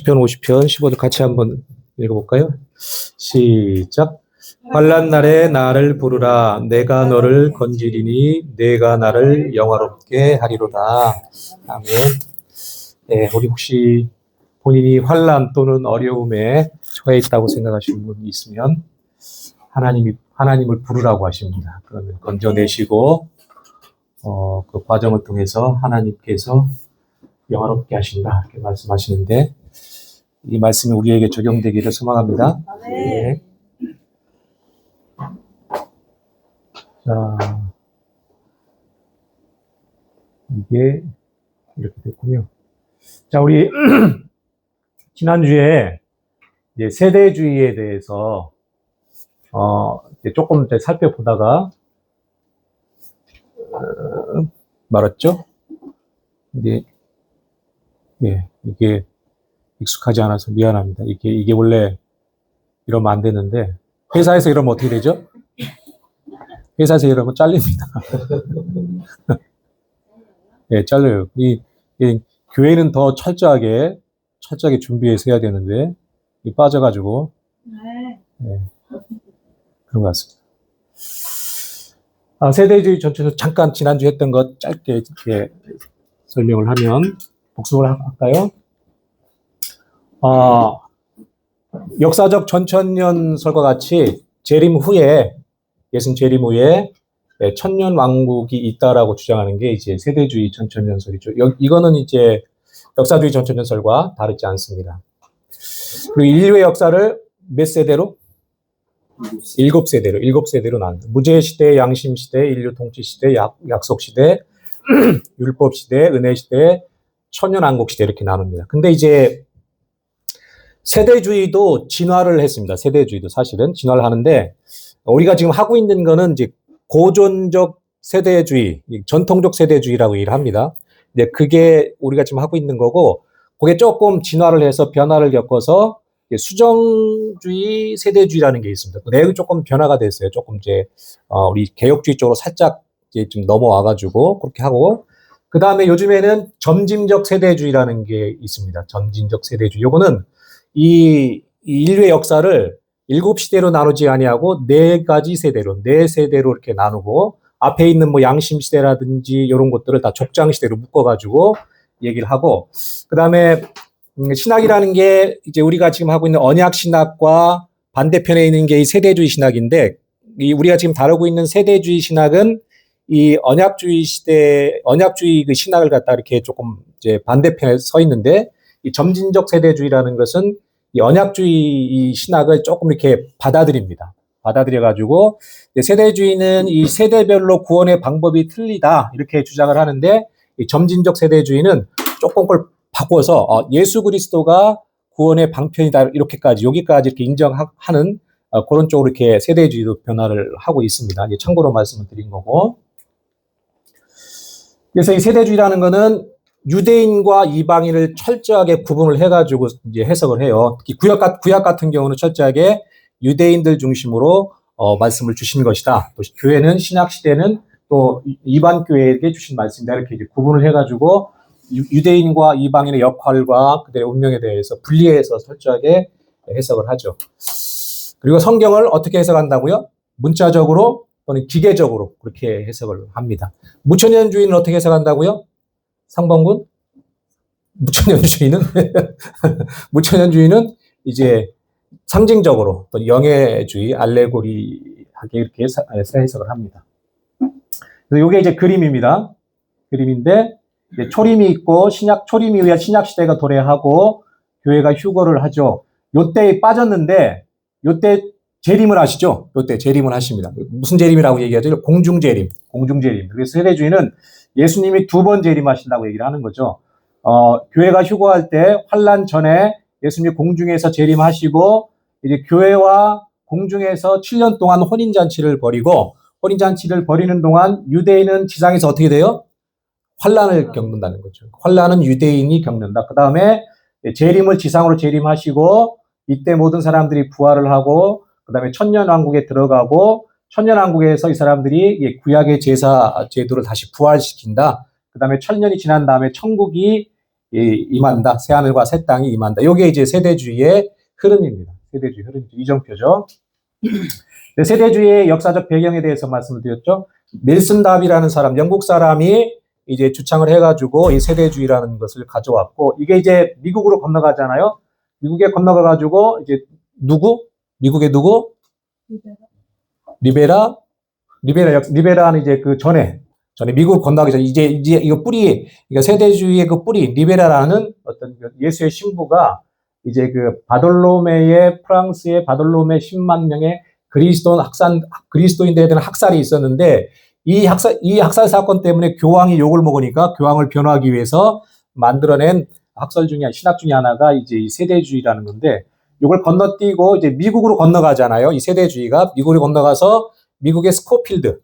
시편 50편 15절 같이 한번 읽어볼까요? 시작. 환난 날에 나를 부르라. 내가 너를 건지리니 내가 나를 영화롭게 하리로다. 아멘. 네, 우리 혹시 본인이 환난 또는 어려움에 처해 있다고 생각하시는 분이 있으면 하나님을 부르라고 하십니다. 그러면 건져내시고 그 과정을 통해서 하나님께서 영화롭게 하신다 이렇게 말씀하시는데 이 말씀이 우리에게 적용되기를 소망합니다. 네. 자, 이게 이렇게 됐군요. 자, 우리 지난주에 이제 세대주의에 대해서 이제 조금 살펴보다가 말았죠. 근데 이게 익숙하지 않아서 미안합니다. 이게 원래 이러면 안 되는데 회사에서 이러면 어떻게 되죠? 회사에서 이러면 잘립니다. 네, 잘려요. 이 교회는 더 철저하게 준비해서 해야 되는데 빠져가지고 네, 그런 것 같습니다. 세대주의 전체에서 잠깐 지난주 했던 것 짧게 이렇게 설명을 하면 복습을 할까요? 역사적 전천년설과 같이 예수님 재림 후에 천년 왕국이 있다라고 주장하는 게 이제 세대주의 전천년설이죠. 이거는 이제 역사주의 전천년설과 다르지 않습니다. 그리고 인류의 역사를 몇 세대로? 7세대로 나눕니다. 무제시대, 양심시대, 인류 통치시대, 약속시대, 율법시대, 은혜시대, 천년왕국시대 이렇게 나눕니다. 근데 이제 세대주의도 진화를 했습니다. 세대주의도 사실은 진화를 하는데 우리가 지금 하고 있는 거는 이제 고전적 세대주의, 전통적 세대주의라고 얘기를 합니다. 근데 그게 우리가 지금 하고 있는 거고 그게 조금 진화를 해서 변화를 겪어서 수정주의 세대주의라는 게 있습니다. 내용이 조금 변화가 됐어요. 조금 이제 우리 개혁주의 쪽으로 살짝 이제 좀 넘어와가지고 그렇게 하고 그 다음에 요즘에는 점진적 세대주의라는 게 있습니다. 점진적 세대주의. 요거는 이 인류의 역사를 7시대로 나누지 아니하고 4세대로 이렇게 나누고 앞에 있는 뭐 양심시대라든지 이런 것들을 다 족장시대로 묶어가지고 얘기를 하고 그 다음에 신학이라는 게 이제 우리가 지금 하고 있는 언약신학과 반대편에 있는 게 이 세대주의 신학인데 우리가 지금 다루고 있는 세대주의 신학은 이 언약주의 그 신학을 갖다 이렇게 조금 이제 반대편에 서 있는데 이 점진적 세대주의라는 것은 이 언약주의 신학을 조금 이렇게 받아들입니다. 받아들여가지고 세대주의는 이 세대별로 구원의 방법이 틀리다 이렇게 주장을 하는데 이 점진적 세대주의는 조금 그걸 바꿔서 예수 그리스도가 구원의 방편이다 여기까지 이렇게 인정하는 그런 쪽으로 이렇게 세대주의도 변화를 하고 있습니다. 이제 참고로 말씀을 드린 거고. 그래서 이 세대주의라는 거는 유대인과 이방인을 철저하게 구분을 해가지고 이제 해석을 해요. 구약 같은 경우는 철저하게 유대인들 중심으로 말씀을 주신 것이다. 또 교회는 신약 시대는 또 이반 교회에게 주신 말씀이다. 이렇게 이제 구분을 해가지고 유대인과 이방인의 역할과 그들의 운명에 대해서 분리해서 철저하게 해석을 하죠. 그리고 성경을 어떻게 해석한다고요? 문자적으로 또는 기계적으로 그렇게 해석을 합니다. 무천년주의는 어떻게 해석한다고요? 상범군? 무천년주의는 이제 상징적으로 또 영예주의, 알레고리하게 이렇게 해석을 합니다. 그래서 이게 이제 그림입니다. 그림인데 초림이 있고 초림이 위해 신약 시대가 도래하고 교회가 휴거를 하죠. 요때 빠졌는데 요때 재림을 하시죠. 요때 재림을 하십니다. 무슨 재림이라고 얘기하죠? 공중재림. 그래서 세대주의는 예수님이 2번 재림하신다고 얘기를 하는 거죠. 교회가 휴거할 때 환난 전에 예수님이 공중에서 재림하시고 이제 교회와 공중에서 7년 동안 혼인잔치를 벌이고 혼인잔치를 벌이는 동안 유대인은 지상에서 어떻게 돼요? 환난을 겪는다는 거죠. 환난은 유대인이 겪는다. 그 다음에 재림을 지상으로 재림하시고 이때 모든 사람들이 부활을 하고 그 다음에 천년왕국에 들어가고 천년왕국에서 이 사람들이 구약의 제사 제도를 다시 부활시킨다. 그 다음에 천년이 지난 다음에 천국이 임한다. 새하늘과 새 땅이 임한다. 이게 이제 세대주의의 흐름입니다. 세대주의 흐름. 이정표죠. 세대주의의 역사적 배경에 대해서 말씀을 드렸죠. 넬슨 다비라는 사람, 영국 사람이 이제 주창을 해가지고 이 세대주의라는 것을 가져왔고, 이게 이제 미국으로 건너가잖아요. 미국에 건너가가지고 이제 미국의 누구? 리베라는 이제 그 전에 미국 건너가기 전에 이제 이거 뿌리, 그러니까 세대주의의 그 뿌리, 리베라라는 어떤 예수의 신부가 이제 그 프랑스의 바돌로메 10만 명의 그리스도인들에 대한 학살이 있었는데, 이 학살 사건 때문에 교황이 욕을 먹으니까 교황을 변호하기 위해서 만들어낸 신학 중에 하나가 이제 이 세대주의라는 건데, 이걸 건너뛰고 이제 미국으로 건너가잖아요. 이 세대주의가 미국으로 건너가서 미국의 스코필드,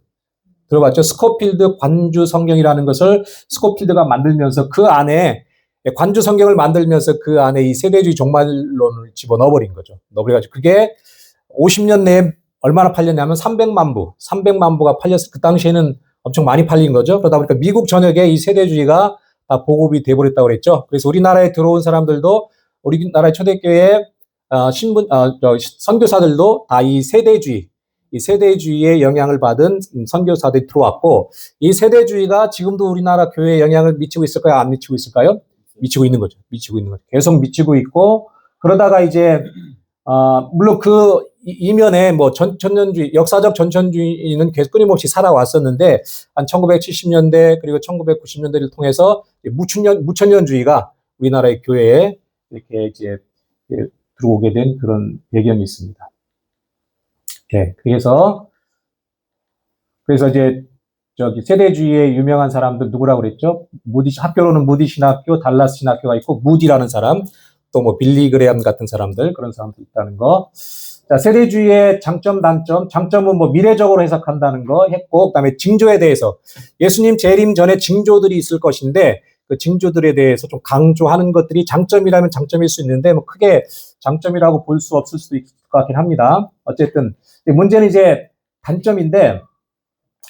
들어봤죠? 스코필드 관주 성경이라는 것을 스코필드가 만들면서 그 안에 관주 성경을 만들면서 그 안에 이 세대주의 종말론을 집어넣어 버린 거죠. 넣어버려가지고 그게 50년 내에 얼마나 팔렸냐면 300만 부가 팔렸어요. 그 당시에는 엄청 많이 팔린 거죠. 그러다 보니까 미국 전역에 이 세대주의가 다 보급이 돼버렸다고 그랬죠. 그래서 우리나라에 들어온 사람들도 우리나라의 초대교회 선교사들도 다 이 세대주의의 영향을 받은 선교사들이 들어왔고, 이 세대주의가 지금도 우리나라 교회에 영향을 미치고 있을까요? 안 미치고 있을까요? 미치고 있는 거죠. 계속 미치고 있고, 그러다가 이제 물론 그 이면에 뭐 전천년주의, 역사적 전천주의는 계속 끊임없이 살아왔었는데, 한 1970년대 그리고 1990년대를 통해서 무천년주의가 우리나라의 교회에 이렇게 이제 들어오게 된 그런 배경이 있습니다. 네, 그래서 이제 세대주의의 유명한 사람들 누구라고 그랬죠? 학교로는 무디 신학교, 달라스 신학교가 있고, 무디라는 사람, 또 뭐 빌리 그레엄 같은 사람들, 그런 사람들 있다는 거. 자, 세대주의의 장점, 단점. 장점은 뭐 미래적으로 해석한다는 거 했고, 그다음에 징조에 대해서 예수님 재림 전에 징조들이 있을 것인데, 그 징조들에 대해서 좀 강조하는 것들이 장점이라면 장점일 수 있는데, 뭐 크게 장점이라고 볼 수 없을 수도 있을 것 같긴 합니다. 어쨌든 문제는 이제 단점인데,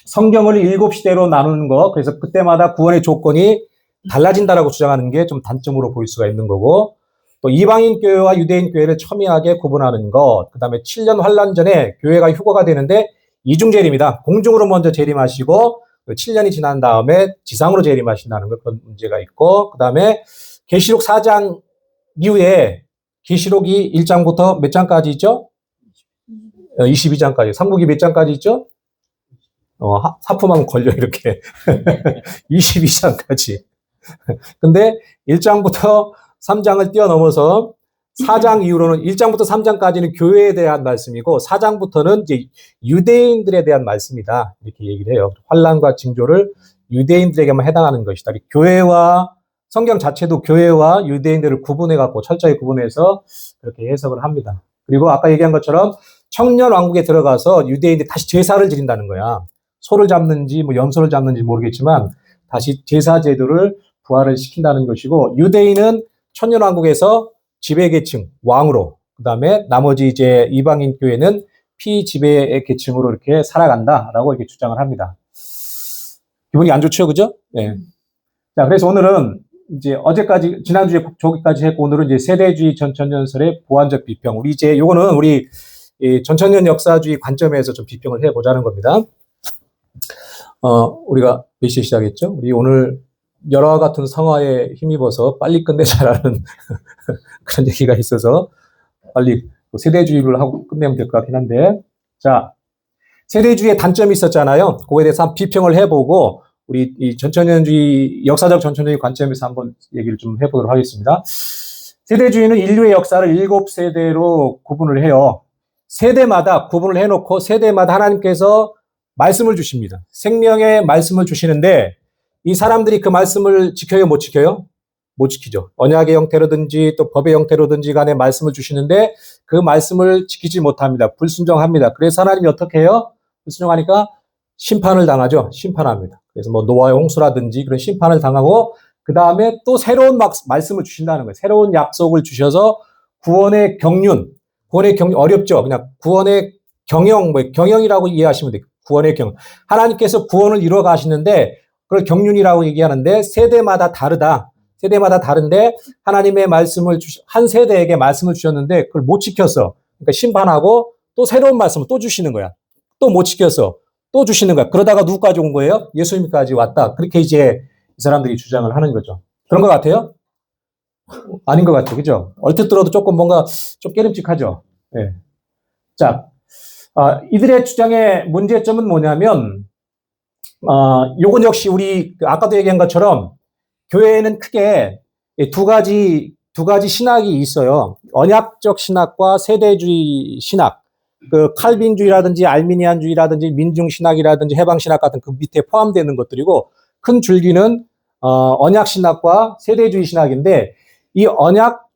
성경을 7시대로 나누는 거, 그래서 그때마다 구원의 조건이 달라진다라고 주장하는 게 좀 단점으로 보일 수가 있는 거고, 또 이방인 교회와 유대인 교회를 첨예하게 구분하는 것, 그 다음에 7년 환란 전에 교회가 휴거가 되는데 이중재림이다. 공중으로 먼저 재림하시고 7년이 지난 다음에 지상으로 재림하신다는 것, 그런 문제가 있고, 그 다음에 계시록 4장 이후에 계시록이 1장부터 몇 장까지 있죠? 22장까지. 삼국이 몇 장까지 있죠? 하품하면 걸려, 이렇게. 22장까지. 근데 1장부터 3장을 뛰어넘어서 4장 이후로는 1장부터 3장까지는 교회에 대한 말씀이고, 4장부터는 이제 유대인들에 대한 말씀이다. 이렇게 얘기를 해요. 환란과 징조를 유대인들에게만 해당하는 것이다. 교회와, 성경 자체도 교회와 유대인들을 구분해갖고, 철저히 구분해서 그렇게 해석을 합니다. 그리고 아까 얘기한 것처럼 청년 왕국에 들어가서 유대인들이 다시 제사를 지린다는 거야. 소를 잡는지 뭐 염소를 잡는지 모르겠지만 다시 제사 제도를 부활을 시킨다는 것이고, 유대인은 천년 왕국에서 지배계층 왕으로, 그다음에 나머지 이제 이방인 교회는 피지배 계층으로 이렇게 살아간다라고 이렇게 주장을 합니다. 기분이 안 좋죠, 그죠? 네. 자, 그래서 오늘은 이제 지난주에 저기까지 했고, 오늘은 이제 세대주의 전천년설의 보완적 비평. 우리 이제 요거는 우리 전천년 역사주의 관점에서 좀 비평을 해보자는 겁니다. 우리가 몇 시에 시작했죠? 우리 오늘 열화와 같은 성화에 힘입어서 빨리 끝내자라는 그런 얘기가 있어서 빨리 세대주의를 하고 끝내면 될 것 같긴 한데, 자, 세대주의의 단점이 있었잖아요. 그거에 대해서 한번 비평을 해보고, 우리 이 전천년주의, 역사적 전천년주의 관점에서 한번 얘기를 좀 해보도록 하겠습니다. 세대주의는 인류의 역사를 7세대로 구분을 해요. 세대마다 구분을 해놓고 세대마다 하나님께서 말씀을 주십니다. 생명의 말씀을 주시는데, 이 사람들이 그 말씀을 지켜요, 못 지켜요? 못 지키죠. 언약의 형태로든지 또 법의 형태로든지 간에 말씀을 주시는데 그 말씀을 지키지 못합니다. 불순종합니다. 그래서 하나님이 어떻게 해요? 불순종하니까 심판을 당하죠. 심판합니다. 그래서 뭐 노아의 홍수라든지 그런 심판을 당하고, 그 다음에 또 새로운 말씀을 주신다는 거예요. 새로운 약속을 주셔서 구원의 경륜 어렵죠. 그냥 구원의 경영, 경영이라고 이해하시면 돼요. 구원의 경영. 하나님께서 구원을 이루어 가시는데 그걸 경륜이라고 얘기하는데, 세대마다 다르다. 세대마다 다른데 하나님의 말씀을 한 세대에게 말씀을 주셨는데 그걸 못 지켰어. 그러니까 심판하고 또 새로운 말씀을 또 주시는 거야. 또 못 지켰어. 또 주시는 거야. 그러다가 누구까지 온 거예요? 예수님까지 왔다. 그렇게 이제 이 사람들이 주장을 하는 거죠. 그런 것 같아요? 아닌 것 같아요. 그죠? 얼핏 들어도 조금 뭔가 좀 깨름직하죠. 네. 자, 이들의 주장의 문제점은 뭐냐면, 요건 역시 우리 아까도 얘기한 것처럼 교회에는 크게 두 가지 신학이 있어요. 언약적 신학과 세대주의 신학. 그 칼빈주의라든지 알미니안주의라든지 민중신학이라든지 해방신학 같은 그 밑에 포함되는 것들이고, 큰 줄기는 언약 신학과 세대주의 신학인데, 이 언약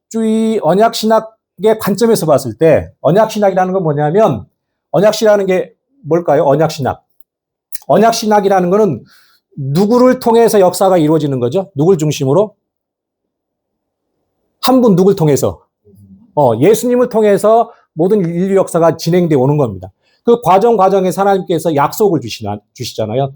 신학의 관점에서 봤을 때 언약 신학이라는 건 뭐냐면, 언약 신학이라는 게 뭘까요? 언약 신학. 언약 신학이라는 거는 누구를 통해서 역사가 이루어지는 거죠? 누굴 중심으로? 한 분 누굴 통해서? 예수님을 통해서 모든 인류 역사가 진행되어 오는 겁니다. 그 과정에서 하나님께서 약속을 주시잖아요.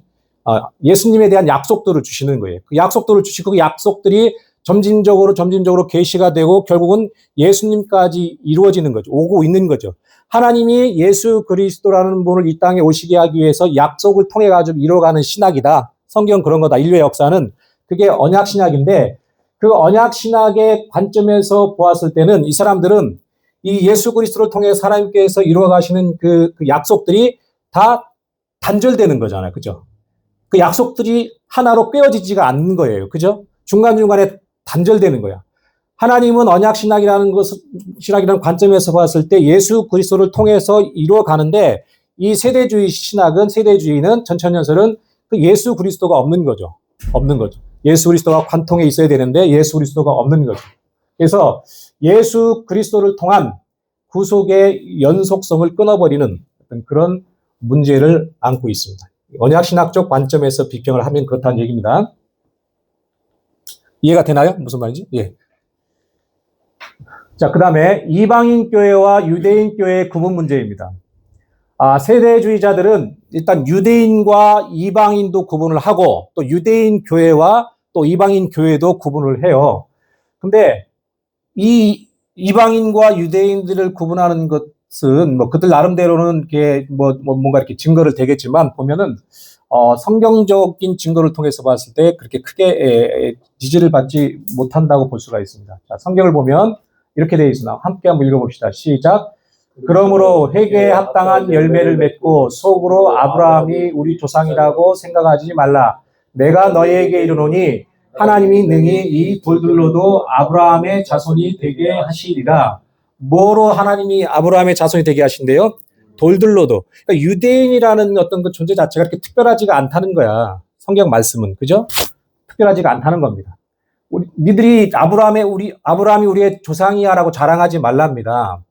예수님에 대한 약속들을 주시는 거예요. 그 약속들을 주시고 그 약속들이 점진적으로 계시가 되고 결국은 예수님까지 이루어지는 거죠. 오고 있는 거죠. 하나님이 예수 그리스도라는 분을 이 땅에 오시게 하기 위해서 약속을 통해 가지고 이루어가는 신학이다. 성경 그런 거다. 인류의 역사는 그게 언약 신학인데, 그 언약 신학의 관점에서 보았을 때는 이 사람들은 이 예수 그리스도를 통해 하나님께서 이루어 가시는 그 약속들이 다 단절되는 거잖아요. 그죠? 그 약속들이 하나로 꿰어지지가 않는 거예요. 그죠? 중간중간에 단절되는 거야. 하나님은 언약 신학이라는 관점에서 봤을 때 예수 그리스도를 통해서 이루어 가는데, 이 세대주의는 전천년설은 그 예수 그리스도가 없는 거죠. 예수 그리스도가 관통해 있어야 되는데 예수 그리스도가 없는 거죠. 그래서 예수 그리스도를 통한 구속의 연속성을 끊어버리는 그런 문제를 안고 있습니다. 언약신학적 관점에서 비평을 하면 그렇다는 얘기입니다. 이해가 되나요? 무슨 말인지? 예. 자, 그 다음에 이방인 교회와 유대인 교회의 구분 문제입니다. 세대주의자들은 일단 유대인과 이방인도 구분을 하고 또 유대인 교회와 또 이방인 교회도 구분을 해요. 근데 이 이방인과 유대인들을 구분하는 것은 뭐 그들 나름대로는 이게 뭔가 이렇게 증거를 대겠지만 보면은 성경적인 증거를 통해서 봤을 때 그렇게 크게 지지를 받지 못한다고 볼 수가 있습니다. 자, 성경을 보면 이렇게 되어 있습니다. 함께 한번 읽어봅시다. 시작. 그러므로 회개에 합당한 열매를 맺고 속으로 아브라함이 우리 조상이라고 생각하지 말라. 내가 너희에게 이르노니 하나님이 능히 이 돌들로도 아브라함의 자손이 되게 하시리라. 뭐로 하나님이 아브라함의 자손이 되게 하신대요? 돌들로도. 그러니까 유대인이라는 어떤 그 존재 자체가 그렇게 특별하지가 않다는 거야. 성경 말씀은. 그죠? 특별하지가 않다는 겁니다. 니들이 아브라함이 우리의 조상이야라고 자랑하지 말랍니다.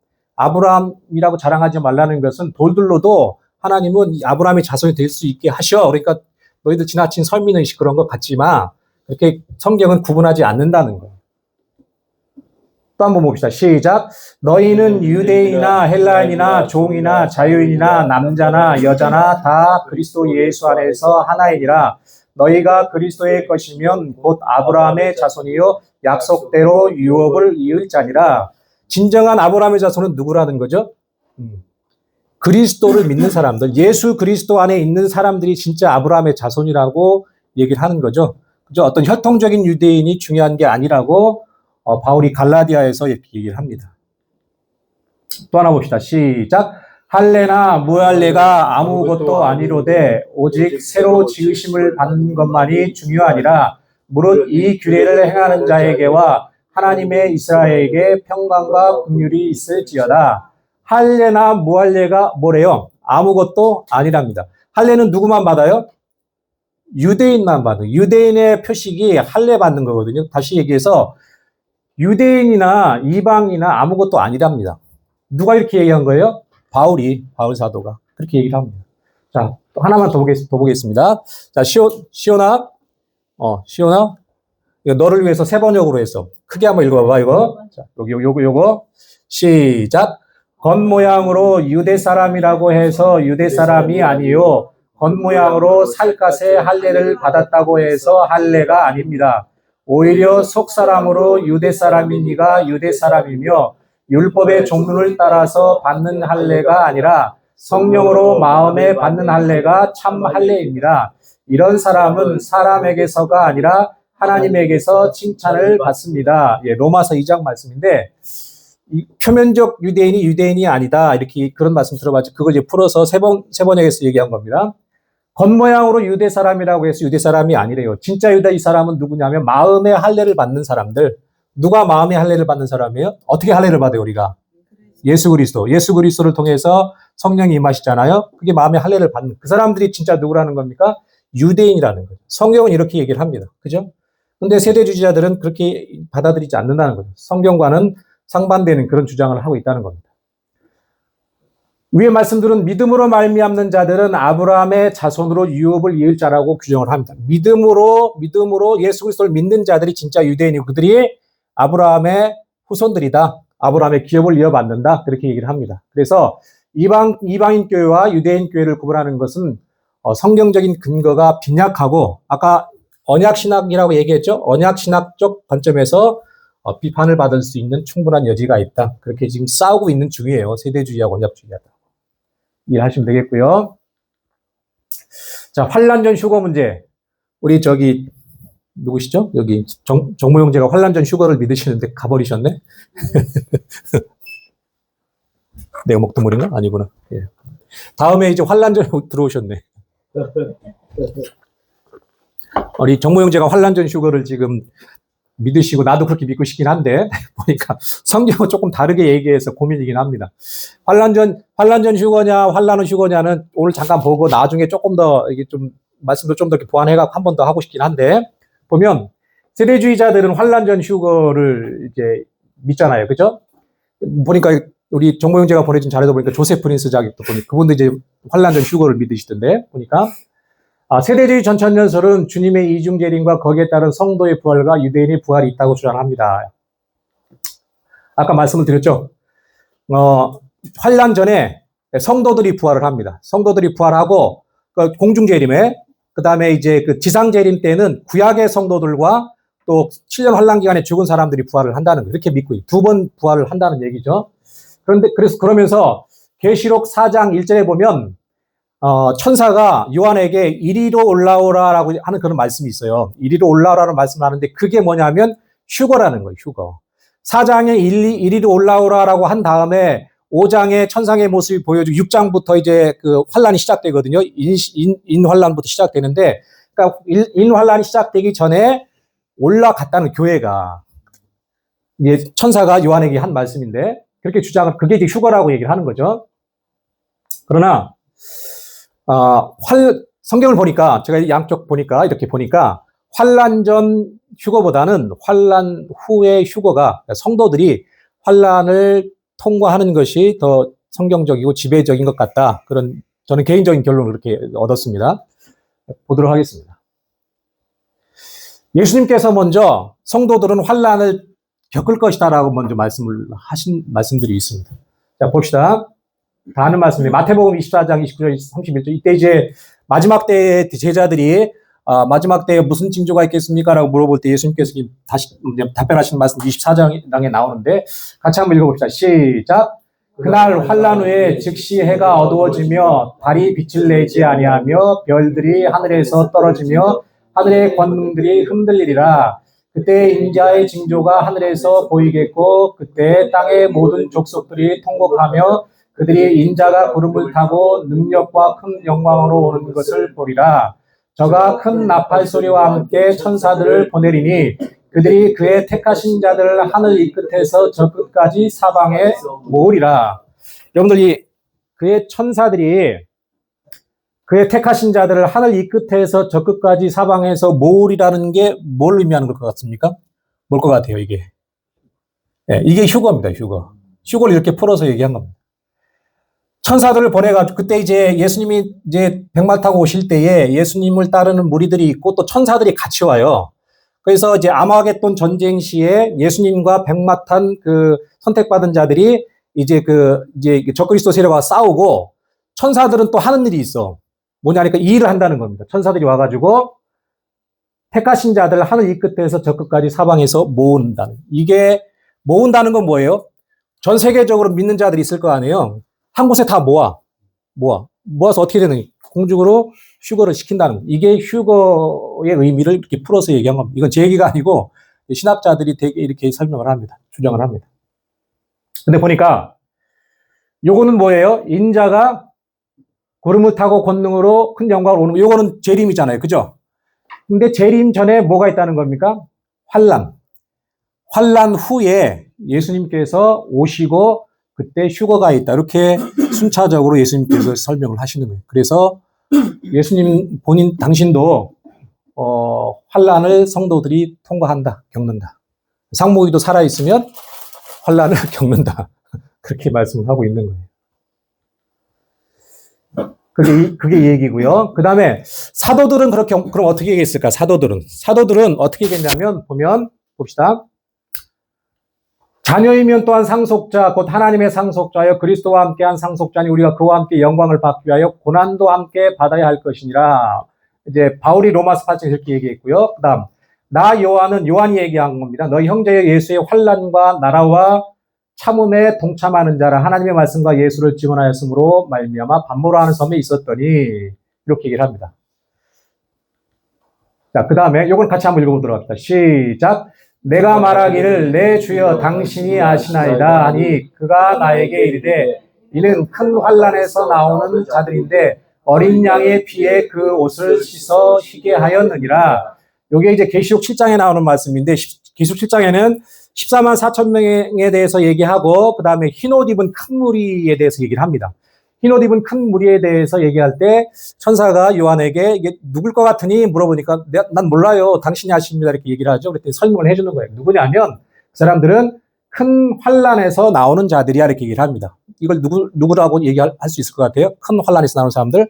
아브라함이라고 자랑하지 말라는 것은 돌들로도 하나님은 아브라함의 자손이 될 수 있게 하셔. 그러니까 너희들 지나친 선민의식 그런 거 갖지 마. 그렇게 성경은 구분하지 않는다는 거예요. 또 한번 봅시다. 시작. 너희는 유대인이나 헬라인이나 종이나 자유인이나 남자나 여자나 다 그리스도 예수 안에서 하나이니라. 너희가 그리스도의 것이면 곧 아브라함의 자손이요 약속대로 유업을 이을 자니라. 진정한 아브라함의 자손은 누구라는 거죠? 그리스도를 믿는 사람들, 예수 그리스도 안에 있는 사람들이 진짜 아브라함의 자손이라고 얘기를 하는 거죠. 그죠? 어떤 혈통적인 유대인이 중요한 게 아니라고 바울이 갈라디아에서 이렇게 얘기를 합니다. 또 하나 봅시다. 시작. 할례나 무할례가 아무것도 아니로되 오직 새로 지으심을 받는 것만이 중요하니라. 무릇 이 규례를 행하는 자에게와 하나님의 이스라엘에게 평강과 긍휼이 있을지어다. 할례나 무할례가 뭐래요? 아무것도 아니랍니다. 할례는 누구만 받아요? 유대인만 받아요. 유대인의 표식이 할례 받는 거거든요. 다시 얘기해서 유대인이나 이방이나 아무것도 아니랍니다. 누가 이렇게 얘기한 거예요? 바울 사도가 그렇게 얘기를 합니다. 자, 또 하나만 더 보겠습니다. 자, 시온아, 이거 너를 위해서 세 번역으로 했어. 크게 한번 읽어봐, 이거. 자, 요거. 시작. 겉모양으로 유대 사람이라고 해서 유대 사람이 아니요. 겉모양으로 살갗에 할례를 받았다고 해서 할례가 아닙니다. 오히려 속사람으로 유대 사람이니가 유대 사람이며 율법의 종문을 따라서 받는 할례가 아니라 성령으로 마음에 받는 할례가 참 할례입니다. 이런 사람은 사람에게서가 아니라 하나님에게서 칭찬을 받습니다. 예, 로마서 2장 말씀인데 이 표면적 유대인이 유대인이 아니다 이렇게 그런 말씀 들어봤죠. 그거 이제 풀어서 세 번역에서 얘기한 겁니다. 겉모양으로 유대 사람이라고 해서 유대 사람이 아니래요. 진짜 유대 이 사람은 누구냐면 마음의 할례를 받는 사람들. 누가 마음의 할례를 받는 사람이에요? 어떻게 할례를 받아요 우리가? 예수 그리스도. 예수 그리스도를 통해서 성령이 임하시잖아요. 그게 마음의 할례를 받는 그 사람들이 진짜 누구라는 겁니까? 유대인이라는 거죠. 성경은 이렇게 얘기를 합니다. 그죠? 근데 세대주의자들은 그렇게 받아들이지 않는다는 거죠. 성경과는 상반되는 그런 주장을 하고 있다는 겁니다. 위의 말씀들은 믿음으로 말미암는 자들은 아브라함의 자손으로 유업을 이을 자라고 규정을 합니다. 믿음으로 예수 그리스도를 믿는 자들이 진짜 유대인이고 그들이 아브라함의 후손들이다. 아브라함의 기업을 이어받는다. 그렇게 얘기를 합니다. 그래서 이방인 교회와 유대인 교회를 구분하는 것은 성경적인 근거가 빈약하고 아까 언약신학이라고 얘기했죠. 언약신학적 관점에서 비판을 받을 수 있는 충분한 여지가 있다. 그렇게 지금 싸우고 있는 중이에요. 세대주의하고 언약주의하다. 이해하시면 되겠고요. 자, 환란 전 휴거 문제. 우리 저기 누구시죠? 여기 정모 형제가 환란 전 휴거를 믿으시는데 가버리셨네. 내가 먹던 물인가? 아니구나. 예. 다음에 이제 환란 전 들어오셨네. 우리 정모 형제가 환란 전 휴거를 지금 믿으시고 나도 그렇게 믿고 싶긴 한데 보니까 성경은 조금 다르게 얘기해서 고민이긴 합니다. 환란 전 휴거냐 환란 후 휴거냐는 오늘 잠깐 보고 나중에 조금 더 이게 좀 말씀도 좀 더 보완해갖고 한 번 더 하고 싶긴 한데 보면 세대주의자들은 환란 전 휴거를 이제 믿잖아요, 그죠? 보니까 우리 정모 형제가 보내준 자료도 보니까 조세 프린스 자격도 보니까 그분도 이제 환란 전 휴거를 믿으시던데 보니까. 세대주의 전천년설은 주님의 이중재림과 거기에 따른 성도의 부활과 유대인의 부활이 있다고 주장합니다. 아까 말씀을 드렸죠. 환란 전에 성도들이 부활을 합니다. 성도들이 부활하고 공중재림에 그 다음에 이제 그 지상재림 때는 구약의 성도들과 또 7년 환란 기간에 죽은 사람들이 부활을 한다는 거 이렇게 믿고 2번 부활을 한다는 얘기죠. 그러면서 계시록 4장 1절에 보면 천사가 요한에게 이리로 올라오라라고 하는 그런 말씀이 있어요. 이리로 올라오라는 말씀을 하는데 그게 뭐냐면 휴거라는 거예요, 휴거. 4장에 이리로 올라오라라고 한 다음에 5장에 천상의 모습이 보여주고 6장부터 이제 그 환란이 시작되거든요. 인환란부터 시작되는데, 그러니까 인환란이 시작되기 전에 올라갔다는 교회가 이제 천사가 요한에게 한 말씀인데 그렇게 주장을 그게 이제 휴거라고 얘기를 하는 거죠. 그러나 성경을 보니까, 제가 양쪽 보니까, 이렇게 보니까, 환란 전 휴거보다는 환란 후의 휴거가, 성도들이 환란을 통과하는 것이 더 성경적이고 지배적인 것 같다. 그런, 저는 개인적인 결론을 그렇게 얻었습니다. 보도록 하겠습니다. 예수님께서 먼저 성도들은 환란을 겪을 것이다라고 먼저 하신 말씀들이 있습니다. 자, 봅시다. 다 아는 말씀이에요. 마태복음 24장 29절 31절. 이때 이제 마지막 때의 제자들이 마지막 때에 무슨 징조가 있겠습니까? 라고 물어볼 때 예수님께서 다시 답변하시는 말씀 24장에 나오는데 같이 한번 읽어봅시다. 시작. 그날 환란 후에 즉시 해가 어두워지며 달이 빛을 내지 아니하며 별들이 하늘에서 떨어지며 하늘의 권능들이 흔들리리라. 그때 인자의 징조가 하늘에서 보이겠고 그때 땅의 모든 족속들이 통곡하며 그들이 인자가 구름을 타고 능력과 큰 영광으로 오는 것을 보리라. 저가 큰 나팔 소리와 함께 천사들을 보내리니 그들이 그의 택하신 자들을 하늘 이 끝에서 저 끝까지 사방에 모으리라. 여러분들 그의 천사들이 그의 택하신 자들을 하늘 이 끝에서 저 끝까지 사방에서 모으리라는 게 뭘 의미하는 것 같습니까? 뭘 것 같아요, 이게? 네, 이게 휴거입니다, 휴거. 휴거를 이렇게 풀어서 얘기한 겁니다. 천사들을 보내가지고, 그때 이제 예수님이 이제 백마 타고 오실 때에 예수님을 따르는 무리들이 있고 또 천사들이 같이 와요. 그래서 이제 아마겟돈 전쟁 시에 예수님과 백마 탄 그 선택받은 자들이 이제 적그리스도 세력과 싸우고 천사들은 또 하는 일이 있어. 뭐냐니까 이 일을 한다는 겁니다. 천사들이 와가지고 택하신 자들 하늘 이 끝에서 저 끝까지 사방에서 모은다는. 이게 모은다는 건 뭐예요? 전 세계적으로 믿는 자들이 있을 거 아니에요. 한 곳에 다 모아서 어떻게 되는 공중으로 휴거를 시킨다는 거. 이게 휴거의 의미를 이렇게 풀어서 얘기한 겁니다. 이건 제 얘기가 아니고 신학자들이 되게 이렇게 설명을 합니다. 주장을 합니다. 근데 보니까 요거는 뭐예요? 인자가 구름을 타고 권능으로 큰 영광을 오는 거. 요거는 재림이잖아요. 그죠? 근데 재림 전에 뭐가 있다는 겁니까? 환란. 환란 후에 예수님께서 오시고 그때 휴거가 있다. 이렇게 순차적으로 예수님께서 설명을 하시는 거예요. 그래서 예수님 당신도 환란을 성도들이 통과한다, 겪는다. 상무기도 살아있으면 환란을 겪는다. 그렇게 말씀을 하고 있는 거예요. 그게 얘기고요. 그 다음에 사도들은 그럼 어떻게 얘기했을까? 사도들은 어떻게 얘기했냐면 봅시다. 자녀이면 또한 상속자, 곧 하나님의 상속자여 그리스도와 함께한 상속자니 우리가 그와 함께 영광을 받기 위하여 고난도 함께 받아야 할 것이니라. 이제 바울이 로마서 8장에 이렇게 얘기했고요. 그 다음 나 요한이 얘기한 겁니다. 너희 형제 예수의 환난과 나라와 참음에 동참하는 자라 하나님의 말씀과 예수를 증언하였으므로 말미암아 반모라 하는 섬에 있었더니 이렇게 얘기를 합니다. 자, 그 다음에 요걸 같이 한번 읽어보도록 합시다. 시작. 내가 말하기를 내 주여 당신이 아시나이다 하니 그가 나에게 이르되 이는 큰 환난에서 나오는 자들인데 어린 양의 피에 그 옷을 씻어 희게 하였느니라. 요게 이제 계시록 7장에 나오는 말씀인데 계시록 7장에는 14만 4천 명에 대해서 얘기하고 그 다음에 흰옷 입은 큰 무리에 대해서 얘기를 합니다. 흰옷 입은 큰 무리에 대해서 얘기할 때 천사가 요한에게 이게 누굴 것 같으니 물어보니까 난 몰라요. 당신이 아십니다. 이렇게 얘기를 하죠. 그랬더니 설명을 해주는 거예요. 누구냐면 그 사람들은 큰 환란에서 나오는 자들이야 이렇게 얘기를 합니다. 이걸 누구라고 얘기할 수 있을 것 같아요? 큰 환란에서 나오는 사람들,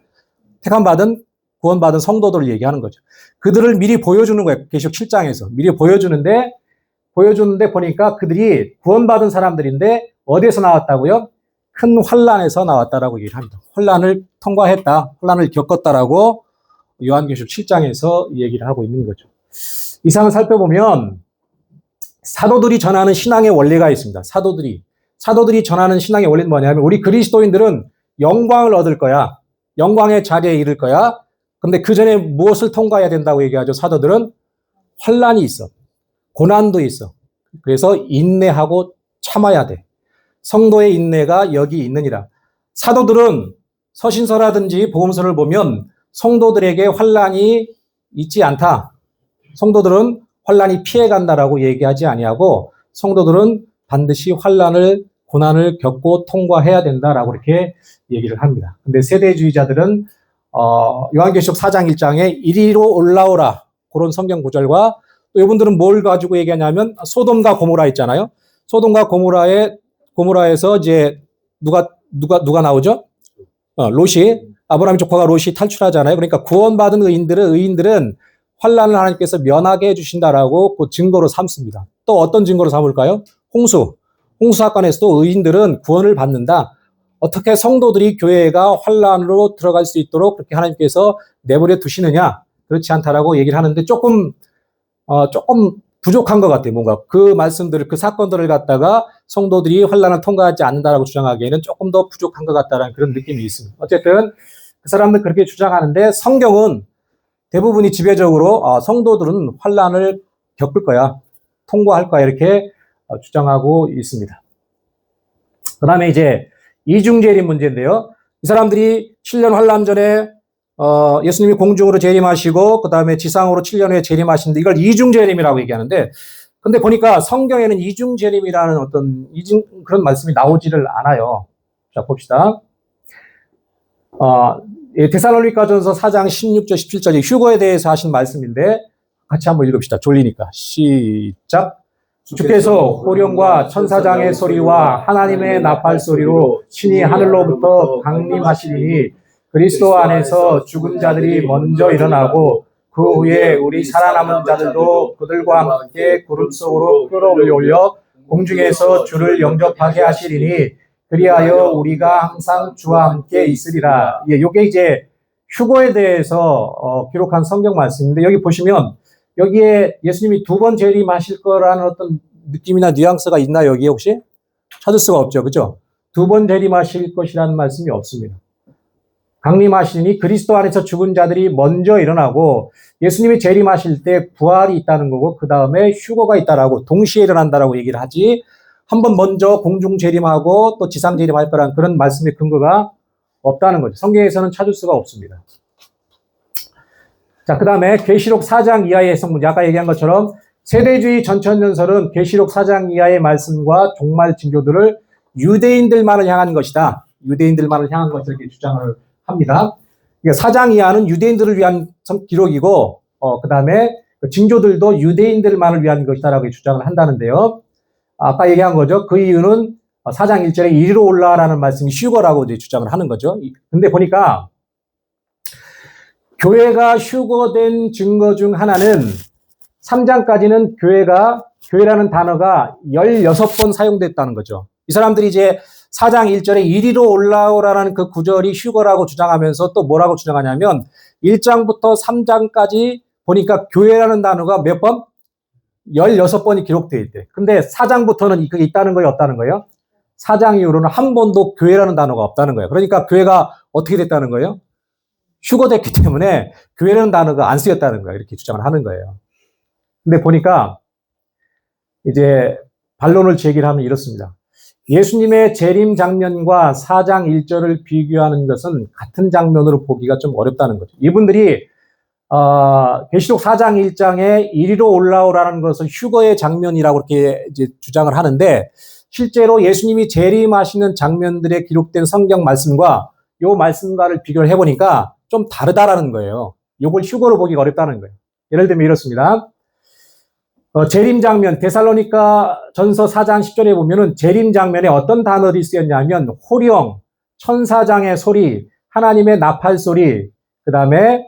택함받은 구원받은 성도들을 얘기하는 거죠. 그들을 미리 보여주는 거예요. 계시록 7장에서 미리 보여주는데 보니까 그들이 구원받은 사람들인데 어디에서 나왔다고요? 큰 환란에서 나왔다라고 얘기를 합니다. 환란을 통과했다, 환란을 겪었다라고 요한계시록 7장에서 얘기를 하고 있는 거죠. 이상을 살펴보면 사도들이 전하는 신앙의 원리가 있습니다. 사도들이 전하는 신앙의 원리는 뭐냐면 우리 그리스도인들은 영광을 얻을 거야. 영광의 자리에 이를 거야. 근데 그 전에 무엇을 통과해야 된다고 얘기하죠? 사도들은 환란이 있어. 고난도 있어. 그래서 인내하고 참아야 돼. 성도의 인내가 여기 있느니라. 사도들은 서신서라든지 복음서를 보면 성도들에게 환란이 있지 않다. 성도들은 환란이 피해간다라고 얘기하지 아니하고 성도들은 반드시 환란을 고난을 겪고 통과해야 된다라고 이렇게 얘기를 합니다. 근데 세대주의자들은 요한계시록 4장 1장에 이리로 올라오라 그런 성경 구절과 또 이분들은 뭘 가지고 얘기하냐면 소돔과 고모라 있잖아요. 소돔과 고모라에서 이제 누가 나오죠? 롯이 아브라함 조카가 롯이 탈출하잖아요. 그러니까 구원받은 의인들은 환란을 하나님께서 면하게 해주신다라고 그 증거로 삼습니다. 또 어떤 증거로 삼을까요? 홍수 사건에서도 의인들은 구원을 받는다. 어떻게 성도들이 교회가 환란으로 들어갈 수 있도록 그렇게 하나님께서 내버려 두시느냐? 그렇지 않다라고 얘기를 하는데 조금 부족한 것 같아요. 뭔가 그 말씀들을, 그 사건들을 갖다가 성도들이 환란을 통과하지 않는다라고 주장하기에는 조금 더 부족한 것 같다라는 그런 느낌이 있습니다. 어쨌든 그 사람들 그렇게 주장하는데 성경은 대부분이 지배적으로 성도들은 환란을 겪을 거야, 통과할 거야 이렇게 주장하고 있습니다. 그 다음에 이제 이중재림 문제인데요. 이 사람들이 7년 환란 전에 예수님이 공중으로 재림하시고 그 다음에 지상으로 7년 후에 재림하시는데 이걸 이중재림이라고 얘기하는데 근데 보니까 성경에는 이중재림이라는 그런 말씀이 나오지를 않아요. 자, 봅시다. 데살로니가전서 4장 16절 17절이 휴거에 대해서 하신 말씀인데 같이 한번 읽읍시다. 졸리니까. 시작. 주께서 호령과 천사장의 소리와 하나님의 나팔 소리로 친히 하늘로부터 강림하시리니 그리스도 안에서 죽은 자들이 먼저 일어나고 그 후에 우리 살아남은 자들도 그들과 함께 구름 속으로 끌어올려 공중에서 주를 영접하게 하시리니 그리하여 우리가 항상 주와 함께 있으리라. 예, 요게 이제 휴거에 대해서 기록한 성경 말씀인데 여기 보시면 여기에 예수님이 두 번 재림하실 거라는 어떤 느낌이나 뉘앙스가 있나요? 여기에 혹시? 찾을 수가 없죠. 그죠? 두 번 재림하실 것이라는 말씀이 없습니다. 강림하시니 그리스도 안에서 죽은 자들이 먼저 일어나고 예수님이 재림하실 때 부활이 있다는 거고 그 다음에 휴거가 있다라고 동시에 일어난다라고 얘기를 하지 한 번 먼저 공중 재림하고 또 지상 재림할 거라는 그런 말씀의 근거가 없다는 거죠. 성경에서는 찾을 수가 없습니다. 자, 그 다음에 계시록 4장 이하의 해석 문제. 아까 얘기한 것처럼 세대주의 전천전설은 계시록 4장 이하의 말씀과 종말 징조들을 유대인들만을 향한 것이다. 유대인들만을 향한 것을 이렇게 주장을 합니다. 그러니까 4장 이하는 유대인들을 위한 기록이고, 그 다음에 징조들도 유대인들만을 위한 것이다라고 주장을 한다는데요. 아까 얘기한 거죠. 그 이유는 4장 1절에 이리로 올라라는 말씀이 휴거라고 이제 주장을 하는 거죠. 근데 보니까 교회가 휴거된 증거 중 하나는 3장까지는 교회라는 단어가 16번 사용됐다는 거죠. 이 사람들이 이제 4장 1절에 이리로 올라오라는 그 구절이 휴거라고 주장하면서 또 뭐라고 주장하냐면 1장부터 3장까지 보니까 교회라는 단어가 몇 번? 16번이 기록되어 있대. 근데 4장부터는 그게 있다는 거예요, 없다는 거예요? 4장 이후로는 한 번도 교회라는 단어가 없다는 거예요. 그러니까 교회가 어떻게 됐다는 거예요? 휴거됐기 때문에 교회라는 단어가 안 쓰였다는 거예요. 이렇게 주장을 하는 거예요. 근데 보니까 이제 반론을 제기를 하면 이렇습니다. 예수님의 재림 장면과 4장 1절을 비교하는 것은 같은 장면으로 보기가 좀 어렵다는 거죠. 이분들이 계시록 4장 1장에 이리로 올라오라는 것을 휴거의 장면이라고 이렇게 이제 주장을 하는데 실제로 예수님이 재림하시는 장면들에 기록된 성경 말씀과 요 말씀과를 비교를 해보니까 좀 다르다라는 거예요. 요걸 휴거로 보기가 어렵다는 거예요. 예를 들면 이렇습니다. 재림 장면, 데살로니가 전서 4장 10절에 보면은 재림 장면에 어떤 단어들이 쓰였냐면 호령, 천사장의 소리, 하나님의 나팔 소리, 그 다음에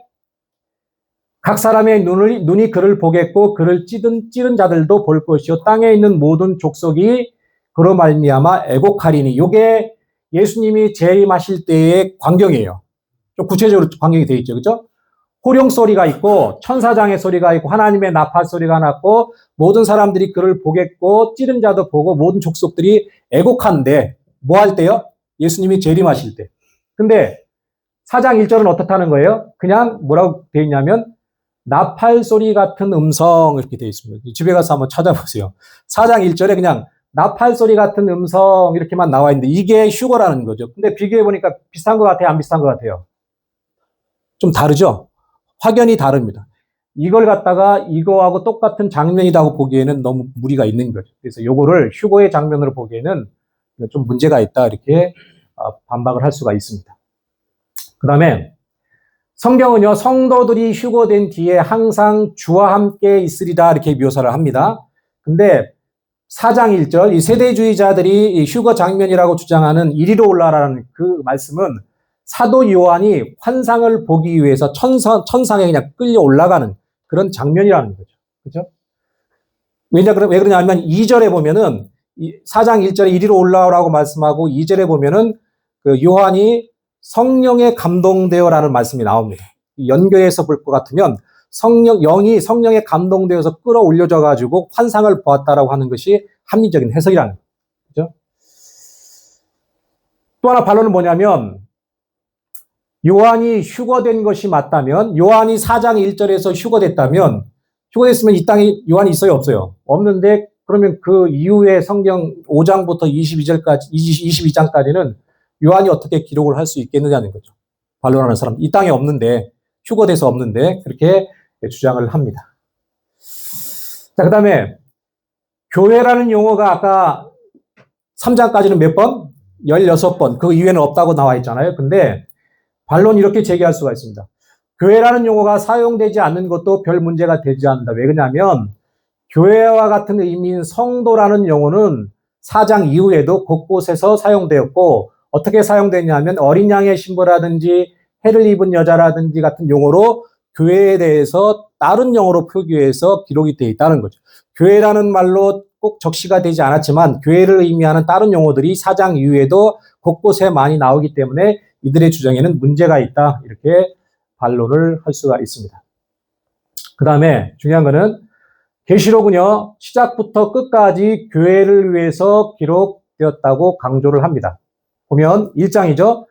각 사람의 눈이 그를 보겠고 그를 찌른 자들도 볼 것이요 땅에 있는 모든 족속이 그로 말미암아 애곡하리니. 요게 예수님이 재림하실 때의 광경이에요. 좀 구체적으로 광경이 되어 있죠. 그죠? 호령 소리가 있고 천사장의 소리가 있고 하나님의 나팔 소리가 났고 모든 사람들이 그를 보겠고 찌른 자도 보고 모든 족속들이 애곡하는데 뭐 할 때요? 예수님이 재림하실 때. 근데 4장 1절은 어떻다는 거예요? 그냥 뭐라고 되어 있냐면 나팔 소리 같은 음성 이렇게 되어 있습니다. 집에 가서 한번 찾아보세요. 4장 1절에 그냥 나팔 소리 같은 음성 이렇게만 나와 있는데 이게 휴거라는 거죠. 근데 비교해 보니까 비슷한 것 같아요? 안 비슷한 것 같아요? 좀 다르죠? 확연히 다릅니다. 이걸 갖다가 이거하고 똑같은 장면이라고 보기에는 너무 무리가 있는 거죠. 그래서 요거를 휴거의 장면으로 보기에는 좀 문제가 있다 이렇게 반박을 할 수가 있습니다. 그 다음에 성경은요, 성도들이 휴거된 뒤에 항상 주와 함께 있으리라 이렇게 묘사를 합니다. 근데 4장 1절, 이 세대주의자들이 이 휴거 장면이라고 주장하는 이리로 올라라는 그 말씀은 사도 요한이 환상을 보기 위해서 천상에 그냥 끌려 올라가는 그런 장면이라는 거죠. 그죠? 왜 그러냐면 2절에 보면은 4장 1절에 이리로 올라오라고 말씀하고 2절에 보면은 그 요한이 성령에 감동되어라는 말씀이 나옵니다. 연결해서 볼 것 같으면 영이 성령에 감동되어서 끌어올려져 가지고 환상을 보았다라고 하는 것이 합리적인 해석이라는 거죠. 그죠? 또 하나 반론은 뭐냐면 요한이 휴거된 것이 맞다면 요한이 4장 1절에서 휴거됐다면 휴거됐으면 이 땅에 요한이 있어요, 없어요? 없는데 그러면 그 이후에 성경 5장부터 22장까지는 요한이 어떻게 기록을 할 수 있겠느냐는 거죠. 반론하는 사람. 이 땅에 없는데, 휴거돼서 없는데, 그렇게 주장을 합니다. 자, 그 다음에, 교회라는 용어가 아까 3장까지는 몇 번? 16번. 그 이후에는 없다고 나와 있잖아요. 근데, 반론 이렇게 제기할 수가 있습니다. 교회라는 용어가 사용되지 않는 것도 별 문제가 되지 않는다. 왜 그러냐면, 교회와 같은 의미인 성도라는 용어는 4장 이후에도 곳곳에서 사용되었고, 어떻게 사용되냐면 어린 양의 신부라든지 해를 입은 여자라든지 같은 용어로 교회에 대해서 다른 용어로 표기해서 기록이 되어 있다는 거죠. 교회라는 말로 꼭 적시가 되지 않았지만 교회를 의미하는 다른 용어들이 4장 이후에도 곳곳에 많이 나오기 때문에 이들의 주장에는 문제가 있다. 이렇게 반론을 할 수가 있습니다. 그 다음에 중요한 거는 계시록은요, 시작부터 끝까지 교회를 위해서 기록되었다고 강조를 합니다. 보면 1장이죠.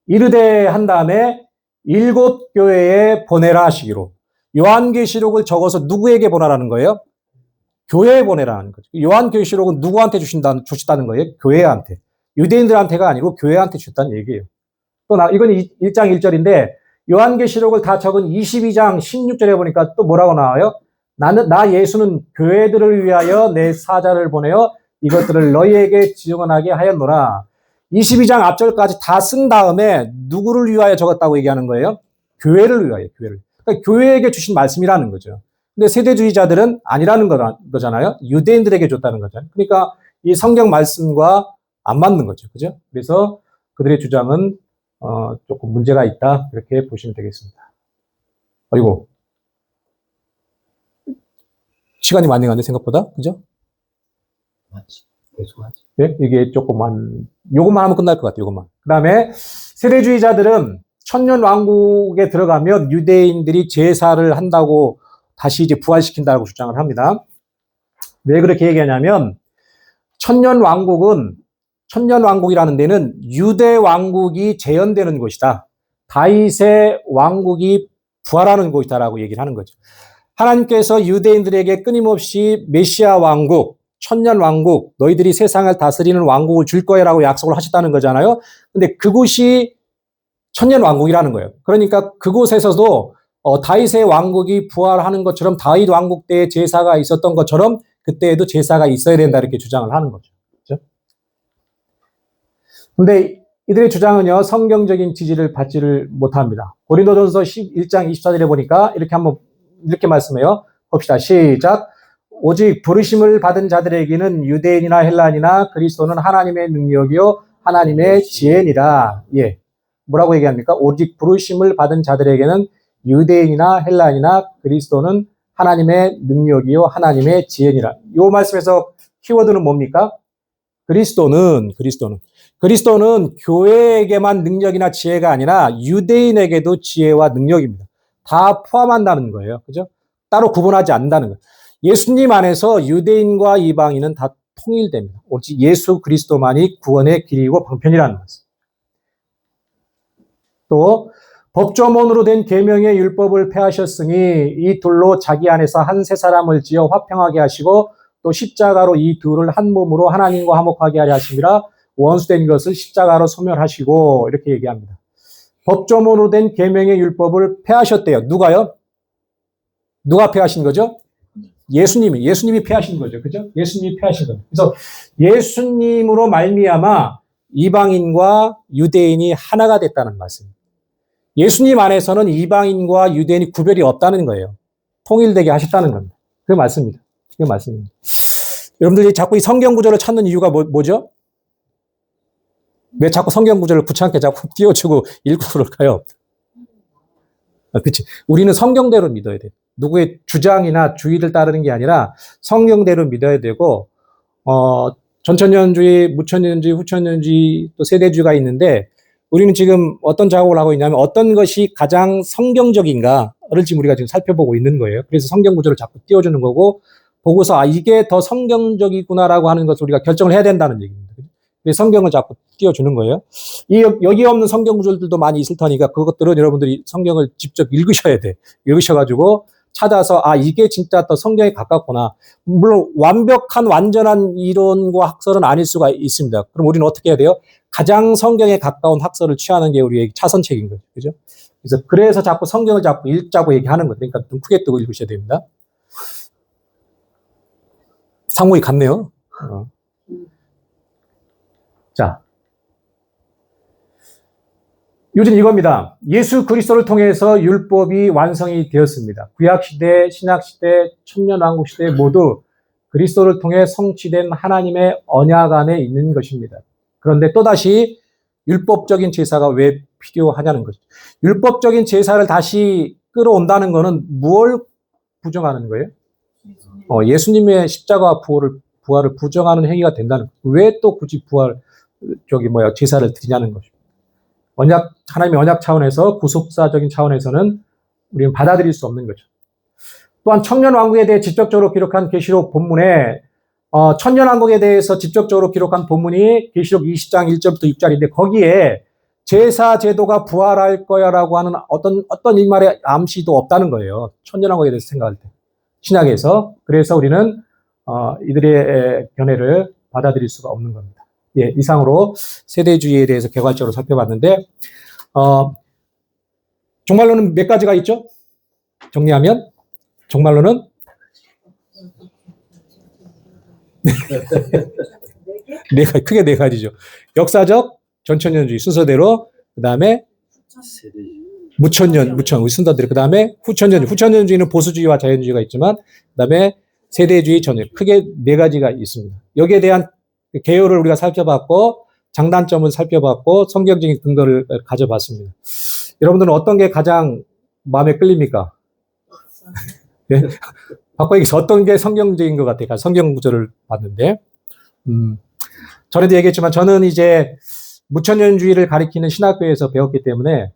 이르되 한 다음에 7교회에 보내라 하시기로. 요한계시록을 적어서 누구에게 보내라는 거예요? 교회에 보내라는 거죠. 요한계시록은 누구한테 주시다는 거예요? 교회한테. 유대인들한테가 아니고 교회한테 주셨다는 얘기예요. 또 이건 1장 1절인데 요한계시록을 다 적은 22장 16절에 보니까 또 뭐라고 나와요? 나 예수는 교회들을 위하여 내 사자를 보내어 이것들을 너희에게 증언하게 하였노라. 22장 앞절까지 다 쓴 다음에 누구를 위하여 적었다고 얘기하는 거예요? 교회를 위하여, 교회를. 그러니까 교회에게 주신 말씀이라는 거죠. 근데 세대주의자들은 아니라는 거잖아요. 유대인들에게 줬다는 거잖아요. 그러니까 이 성경 말씀과 안 맞는 거죠. 그죠? 그래서 그들의 주장은 조금 문제가 있다. 이렇게 보시면 되겠습니다. 아이고. 시간이 많이 갔네, 생각보다. 그죠? 맞지. 계속 하지. 예? 이게 조금만, 요것만 하면 끝날 것 같아요, 요것만. 그 다음에 세대주의자들은 천년 왕국에 들어가면 유대인들이 제사를 한다고 다시 이제 부활시킨다고 주장을 합니다. 왜 그렇게 얘기하냐면, 천년 왕국이라는 데는 유대 왕국이 재현되는 곳이다. 다윗의 왕국이 부활하는 곳이다라고 얘기를 하는 거죠. 하나님께서 유대인들에게 끊임없이 메시아 왕국, 천년 왕국, 너희들이 세상을 다스리는 왕국을 줄 거야라고 약속을 하셨다는 거잖아요. 근데 그곳이 천년 왕국이라는 거예요. 그러니까 그곳에서도 다윗의 왕국이 부활하는 것처럼 다윗 왕국 때에 제사가 있었던 것처럼 그때에도 제사가 있어야 된다 이렇게 주장을 하는 거죠. 그렇죠? 근데 이들의 주장은요, 성경적인 지지를 받지를 못합니다. 고린도전서 1장 24절에 보니까 이렇게 말씀해요. 봅시다. 시작. 오직 부르심을 받은 자들에게는 유대인이나 헬라인이나 그리스도는 하나님의 능력이요 하나님의 지혜니라. 예. 뭐라고 얘기합니까? 오직 부르심을 받은 자들에게는 유대인이나 헬라인이나 그리스도는 하나님의 능력이요 하나님의 지혜니라. 이 말씀에서 키워드는 뭡니까? 그리스도는 교회에게만 능력이나 지혜가 아니라 유대인에게도 지혜와 능력입니다. 다 포함한다는 거예요. 그죠? 따로 구분하지 않는다는 거예요. 예수님 안에서 유대인과 이방인은 다 통일됩니다. 오직 예수 그리스도만이 구원의 길이고 방편이라는 것입니다. 또 법조문으로 된 계명의 율법을 폐하셨으니 이 둘로 자기 안에서 한 세 사람을 지어 화평하게 하시고 또 십자가로 이 둘을 한 몸으로 하나님과 화목하게 하려 하심이라 원수된 것을 십자가로 소멸하시고 이렇게 얘기합니다. 법조문으로 된 계명의 율법을 폐하셨대요. 누가요? 누가 폐하신 거죠? 예수님이 폐하신 거죠. 그죠? 예수님이 폐하신 거죠. 그래서 예수님으로 말미암아 이방인과 유대인이 하나가 됐다는 말씀입니다. 예수님 안에서는 이방인과 유대인이 구별이 없다는 거예요. 통일되게 하셨다는 겁니다. 그게 맞습니다. 여러분들이 자꾸 이 성경 구절을 찾는 이유가 뭐죠? 왜 자꾸 성경 구절을 구창하게 자꾸 띄워주고 읽고 그럴까요? 그렇지. 우리는 성경대로 믿어야 돼. 누구의 주장이나 주의를 따르는 게 아니라 성경대로 믿어야 되고, 전천년주의, 무천년주의, 후천년주의, 또 세대주의가 있는데, 우리는 지금 어떤 작업을 하고 있냐면 어떤 것이 가장 성경적인가를 지금 우리가 지금 살펴보고 있는 거예요. 그래서 성경 구절을 자꾸 띄워주는 거고, 보고서 이게 더 성경적이구나라고 하는 것을 우리가 결정을 해야 된다는 얘기입니다. 그래서 성경을 자꾸 띄워주는 거예요. 여기 없는 성경 구절들도 많이 있을 테니까 그것들은 여러분들이 성경을 직접 읽으셔야 돼. 읽으셔가지고 찾아서 이게 진짜 더 성경에 가깝구나. 물론 완전한 이론과 학설은 아닐 수가 있습니다. 그럼 우리는 어떻게 해야 돼요? 가장 성경에 가까운 학설을 취하는 게 우리의 차선책인 거죠. 그죠? 그래서 자꾸 성경을 자꾸 읽자고 얘기하는 거예요. 그러니까 눈 크게 뜨고 읽으셔야 됩니다. 상호이 같네요. 자. 요즘 이겁니다. 예수 그리스도를 통해서 율법이 완성이 되었습니다. 구약시대, 신약시대, 천년왕국시대 모두 그리스도를 통해 성취된 하나님의 언약 안에 있는 것입니다. 그런데 또다시 율법적인 제사가 왜 필요하냐는 거죠. 율법적인 제사를 다시 끌어온다는 것은 무엇을 부정하는 거예요? 예수님의 십자가 부활을 부정하는 행위가 된다는 거죠. 왜 또 굳이 제사를 드리냐는 것입니다. 하나님의 언약 차원에서 구속사적인 차원에서는 우리는 받아들일 수 없는 거죠. 또한 천년왕국에 대해 직접적으로 기록한 계시록 본문에 천년왕국에 대해서 직접적으로 기록한 본문이 계시록 20장 1절부터 6절인데 거기에 제사 제도가 부활할 거야라고 하는 어떤 일말의 암시도 없다는 거예요. 천년왕국에 대해서 생각할 때 신약에서. 그래서 우리는 이들의 견해를 받아들일 수가 없는 겁니다. 예, 이상으로 세대주의에 대해서 개괄적으로 살펴봤는데 종말론은 몇 가지가 있죠? 정리하면 종말론은 크게 네 가지죠. 역사적 전천년주의 순서대로, 그 다음에 우리 순서대로, 그 다음에 후천년주의는 보수주의와 자연주의가 있지만, 그 다음에 세대주의 전혀 크게 네 가지가 있습니다. 여기에 대한 개요를 우리가 살펴봤고, 장단점을 살펴봤고, 성경적인 근거를 가져봤습니다. 여러분들은 어떤 게 가장 마음에 끌립니까? 네? 바꿔 얘기해서 어떤 게 성경적인 것 같아요? 성경 구절을 봤는데, 전에도 얘기했지만 저는 이제 무천년주의를 가리키는 신학교에서 배웠기 때문에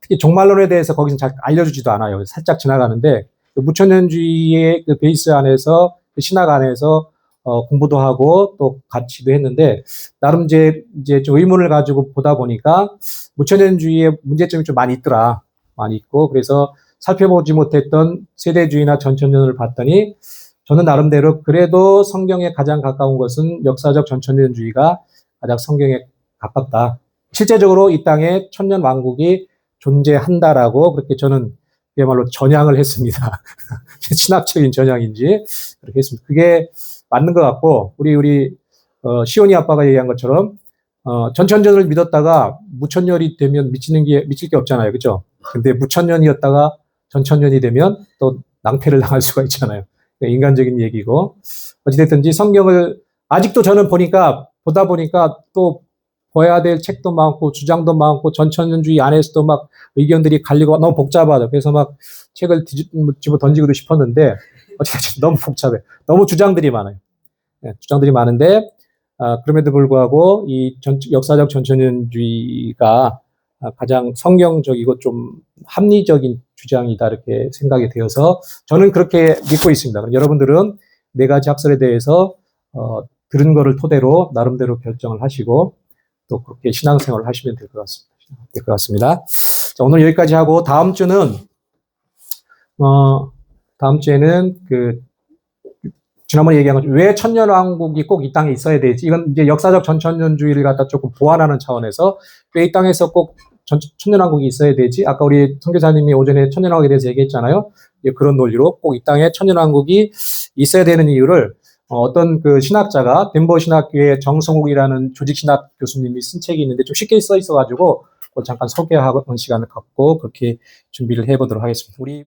특히 종말론에 대해서 거기서 잘 알려주지도 않아요. 살짝 지나가는데 그 무천년주의의 그 베이스 안에서 그 신학 안에서 공부도 하고 또 같이도 했는데 나름 이제 좀 의문을 가지고 보다 보니까 무천년주의의 문제점이 좀 많이 있더라. 많이 있고 그래서 살펴보지 못했던 세대주의나 전천년을 봤더니 저는 나름대로 그래도 성경에 가장 가까운 것은 역사적 전천년주의가 가장 성경에 가깝다. 실제적으로 이 땅에 천년 왕국이 존재한다라고 그렇게 저는 그야말로 전향을 했습니다. 신학적인 전향인지 그렇게 했습니다. 그게 맞는 것 같고 우리 시온이 아빠가 얘기한 것처럼 전천년을 믿었다가 무천년이 되면 미칠 게 없잖아요, 그렇죠? 근데 무천년이었다가 전천년이 되면 또 낭패를 당할 수가 있잖아요. 인간적인 얘기고 어찌됐든지 성경을 아직도 저는 보다 보니까 또 봐야 될 책도 많고 주장도 많고 전천년주의 안에서도 막 의견들이 갈리고 너무 복잡하다. 그래서 막 책을 집어 던지고도 싶었는데 어쨌든 너무 복잡해. 너무 주장들이 많아요. 네, 주장들이 많은데 그럼에도 불구하고 이 역사적 전천년주의가 가장 성경적이고 좀 합리적인 주장이다 이렇게 생각이 되어서 저는 그렇게 믿고 있습니다. 그럼 여러분들은 네 가지 학설에 대해서 들은 거를 토대로 나름대로 결정을 하시고 또 그렇게 신앙생활을 하시면 될 것 같습니다. 자, 오늘 여기까지 하고 다음 주에는 지난번에 얘기한 것처럼 왜 천년왕국이 꼭 이 땅에 있어야 되지? 이건 이제 역사적 전천년주의를 갖다 조금 보완하는 차원에서 왜 이 땅에서 꼭 천년왕국이 있어야 되지? 아까 우리 선교사님이 오전에 천년왕국에 대해서 얘기했잖아요. 그런 논리로 꼭 이 땅에 천년왕국이 있어야 되는 이유를 어떤 그 신학자가 덴버 신학교의 정성욱이라는 조직신학 교수님이 쓴 책이 있는데 좀 쉽게 써 있어가지고 잠깐 소개하는 시간을 갖고 그렇게 준비를 해보도록 하겠습니다.